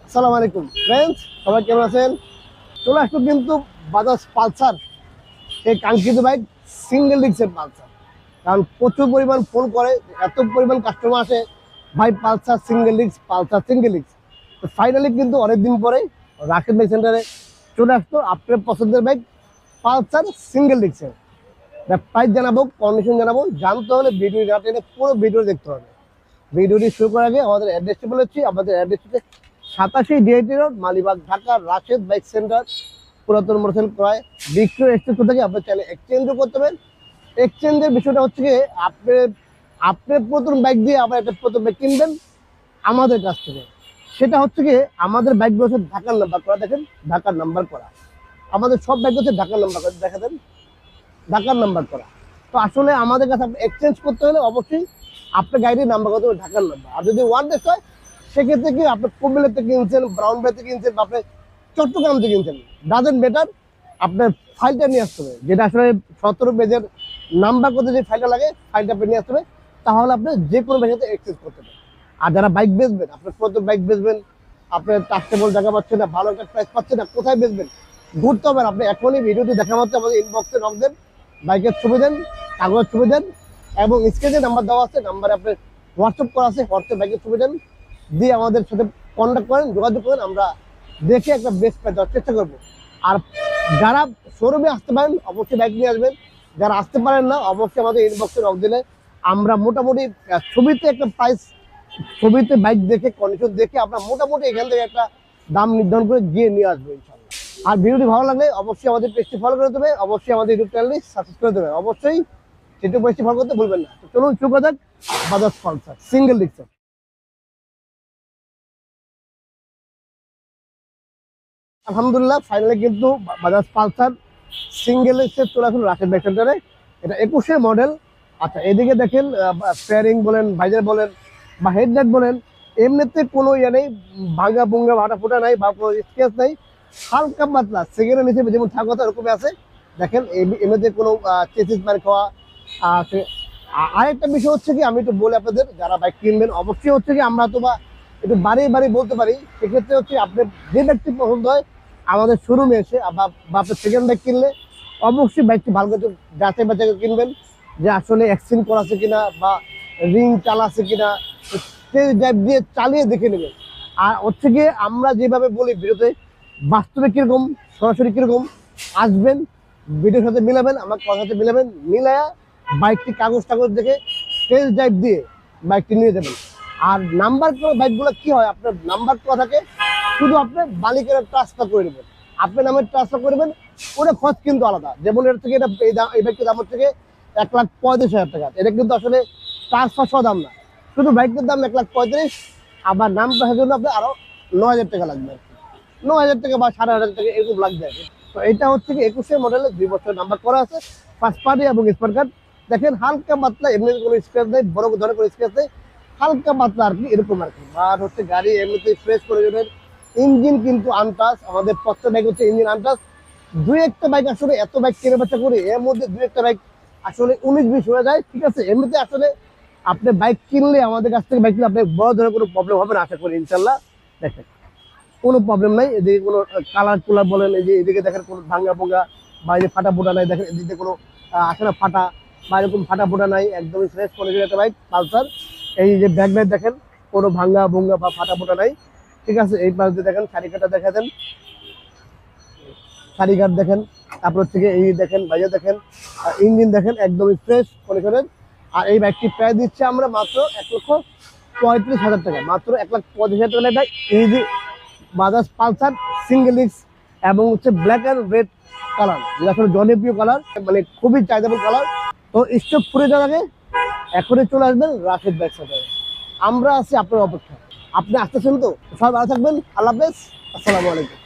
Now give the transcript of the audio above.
আসসালামু আলাইকুম ফ্রেন্ডস, সবাই কেমন আছেন? চলে আসলো কিন্তু বাজাজ পালসার, এই কাঙ্ক্ষিত বাইক সিঙ্গেল ডিস্কের পালসার। কারণ প্রচুর পরিমাণ ফোন করে, এত পরিমাণ কাস্টমার আসে, ভাই Pulsar single disc, Pulsar single disc. তো ফাইনালি কিন্তু অনেকদিন পরে রাশেদ বাইক সেন্টারে চলে আসতো আপনার পছন্দের বাইক পালসার সিঙ্গেল ডিস্কের। প্রাইস জানাবো, কন্ডিশন জানাবো, জানতে হলে ভিডিও না টেনে পুরো ভিডিও দেখতে হবে। ভিডিওটি শুরু করার আগে আমাদের অ্যাড্রেসটি বলেছি। আমাদের অ্যাড্রেস হচ্ছে 87 DIT road, Malibagh, Dhaka, Rashed bike centre. পুরাতন মোটরসাইকেল ক্রয় বিক্রয় এক্সচেঞ্জ থেকে আপনি চাইলে এক্সচেঞ্জও করতে পারেন। এক্সচেঞ্জের বিষয়টা হচ্ছে কি, আপনি প্রথম বাইক দিয়ে আবার একটা প্রথম বাইক কিনবেন আমাদের কাছ থেকে। সেটা হচ্ছে কি, আমাদের বাইকগুলো হচ্ছে ঢাকার নাম্বার করা, দেখেন ঢাকার নাম্বার করা। আমাদের সব বাইক হচ্ছে ঢাকার নাম্বার করা, দেখা দেন ঢাকার নাম্বার করা। তো আসলে আমাদের কাছে আপনি এক্সচেঞ্জ করতে হলে অবশ্যই আপনার গাড়ির নাম্বার করতে হবে ঢাকার নাম্বার। আর যদি ওয়ান ডেস হয় সেক্ষেত্রে কি আপনি কুমিল্লা থেকে কিনছেন, ব্রাউন বাই থেকে কিনছেন, বা আপনি চট্টগ্রাম থেকে কিনছেন, ডাজেন্ট বেটার, আপনার ফাইলটা নিয়ে আসতে হবে। যেটা আসলে 17 পেজের নাম্বার করতে যে ফাইলটা লাগে, ফাইলটা আপনি নিয়ে আসতে হবে। তাহলে আপনি যে কোনো বাইকের সাথে এক্সচেঞ্জ করতে পারেন। আর যারা বাইক বেচবেন, আপনার প্রথম বাইক বেচবেন, আপনার ট্রাস্টেবল জায়গা পাচ্ছেন না, ভালো একটা প্রাইস পাচ্ছেন না, কোথায় বেচবেন ঘুরতে হবে। আপনি এখনই ভিডিওটি দেখা মাত্র আমাদের ইনবক্সে নক দেন, বাইকের ছবি দেন, কাগজের ছবি দেন, এবং স্ক্রিনে নাম্বার দেওয়া আছে, নাম্বারে আপনার হোয়াটসঅ্যাপ করা আছে, হোয়াটসঅ্যাপ বাইকের ছবি দেন, দিয়ে আমাদের সাথে কন্ট্যাক্ট করেন, যোগাযোগ করেন। আমরা দেখে একটা বেস্ট প্রাইস দেওয়ার চেষ্টা করবো। আর যারা শোরুমে আসতে পারেন অবশ্যই বাইক নিয়ে আসবেন, যারা আসতে পারেন না অবশ্যই আমাদের ইনবক্সে নক দিলে আমরা মোটামুটি ছবিতে একটা প্রাইস, ছবিতে বাইক দেখে কন্ডিশন দেখে আমরা মোটামুটি এখান থেকে একটা দাম নির্ধারণ করে গিয়ে নিয়ে আসবো ইনশাল্লাহ। আর ভিডিওটি ভালো লাগলে অবশ্যই আমাদের পেজটি ফলো করে দেবে, অবশ্যই আমাদের ইউটিউব চ্যানেলটি সাবস্ক্রাইব করে দেবে, অবশ্যই সেটি পেজটি ফলো করতে ভুলবেন না। তো চলুন শুরু করা যাক বাজাজ পালসার সিঙ্গেল ডিস্ক। আলহামদুলিল্লাহ ফাইনালি কিন্তু বাজাজ পালসার সিঙ্গেল ডিস্কে চলে আসুন রাশেদ বাইক সেন্টারে। এটা 21-এর মডেল। আচ্ছা, এদিকে দেখেন স্টিয়ারিং বলেন, ভাইজার বলেন, বা হেডলাইট বলেন, এমনিতে কোনো ইয়ে নেই, ভাঙা ভুঙ্গা ভাটা ফোটা নাই, বা কোনো স্কেচ নেই, হালকা পাতলা সেকেন্ডের নিচে যেমন থাকা কথা এরকমই আছে। দেখেন এমনিতে কোনো চেসিস মার খাওয়া আছে। আরেকটা বিষয় হচ্ছে কি, আমি একটু বলি আপনাদের, যারা বাইক কিনবেন অবশ্যই হচ্ছে কি, আমরা তো বা একটু বাড়ি বলতে পারি। সেক্ষেত্রে হচ্ছে আপনার যে ব্যক্তি পছন্দ হয় আমাদের শোরুমে এসে, বা আপনার সেকেন্ড বাইক কিনলে অবশ্যই বাইকটি ভালো করে যাচাই বাছাই করে কিনবেন, যে আসলে অ্যাক্সিডেন্ট করা আছে কিনা, বা রিং চালাচ্ছে কিনা, দিয়ে চালিয়ে দেখে নেবেন। আর হচ্ছে গিয়ে আমরা যেভাবে বলি ভিডিওতে, বাস্তবে কিরকম, সরাসরি কিরকম আসবেন, ভিডিওর সাথে মিলাবেন, আমার কথার সাথে মিলাবেন, মিলায়া বাইকটি কাগজ দেখে টেস্ট ড্রাইভ দিয়ে বাইকটি নিয়ে যাবেন। আর নাম্বার করা বাইকগুলো কি হয়, আপনার নাম্বার করা থাকে, শুধু আপনি মালিকের ট্রান্সফার করে নেবেন, আপনার নামে ট্রান্সফার করে নেবেন। ওটা খরচ কিন্তু আলাদা। যেমন এর থেকে এটা এই বাইকটির দাম হচ্ছে 1,35,000 টাকা। এটা কিন্তু আসলে ট্রান্সফার সহ দাম না, শুধু বাইকের দাম 1,35,000। আবার নাম ট্রান্সফার জন্য আপনার আরো 9,000 টাকা লাগবে, 9,000 টাকা বা 8,500 টাকা এরকম লাগবে। তো এটা হচ্ছে কি 21-এর মডেলের 2 বছর নাম্বার করা আছে, ফার্স্ট পার্টি এবং স্মার্ট কার্ড। দেখেন হালকা পাতলা, এমনি কোনো স্ক্র্যাচ নেই, বড় ধরনের কোনো স্ক্র্যাচ নেই, হালকা পাতলা আর কি, এরকম আর কি। আর হচ্ছে গাড়ি এমনিতে ফ্রেশ করে দেবেন। ইঞ্জিন কিন্তু আনটাচ, আমাদের প্রত্যেক বাইক হচ্ছে ইঞ্জিন আনটাচ। 2-1টা বাইক আসলে, এত বাইক কেনা বেচা করি, এর মধ্যে 2-1টা বাইক আসলে 19-20 হয়ে যায়, ঠিক আছে। এমনিতে আসলে আপনি বাইক কিনলে আমাদের কাছ থেকে বাইক কিনলে আপনার বড় ধরনের কোনো প্রবলেম হবে না আশা করি ইনশাল্লাহ। দেখেন কোনো প্রবলেম নাই, এদিকে কোনো কালার কুলার বলেন, এই যে এদিকে দেখেন কোনো ভাঙ্গা ভোঙ্গা বা এই যে ফাটা ফোটা নাই, দেখেন এদিকে কোনো আসলে ফাটা বা এরকম ফাটা ফোটা নাই, একদমই ফ্রেশ কন্ডিশনের একটা বাইক পালসার। এই যে ব্যাক লাইট দেখেন, কোনো ভাঙ্গা ভোঙ্গা বা ফাটা ফোটা নাই, ঠিক আছে। এই পাশ দিয়ে দেখেন চারিকাটা দেখা দেন, চারিকাট দেখেন, তারপর থেকে এই দেখেন বাইরে দেখেন, ইঞ্জিন দেখেন একদমই ফ্রেশ কন্ডিশনের। আর এই বাইকটি প্রায় দিচ্ছে আমরা মাত্র 1,35,000 টাকা, মাত্র 1,35,000 টাকা এটা easy Bajaj Pulsar single disc, এবং হচ্ছে ব্ল্যাক অ্যান্ড রেড কালার, যেটা আসলে জনপ্রিয় কালার, মানে খুবই চাহিদাফুল কালার। তো স্টক ফুরে যাওয়ার আগে এখনই চলে আসবেন রাশেদ বাইক সেন্টারে, আমরা আছি আপনার অপেক্ষা। আপনি আসতেছেন তো, সবাই ভালো থাকবেন, আল্লাহ হাফেজ, আসসালামু আলাইকুম।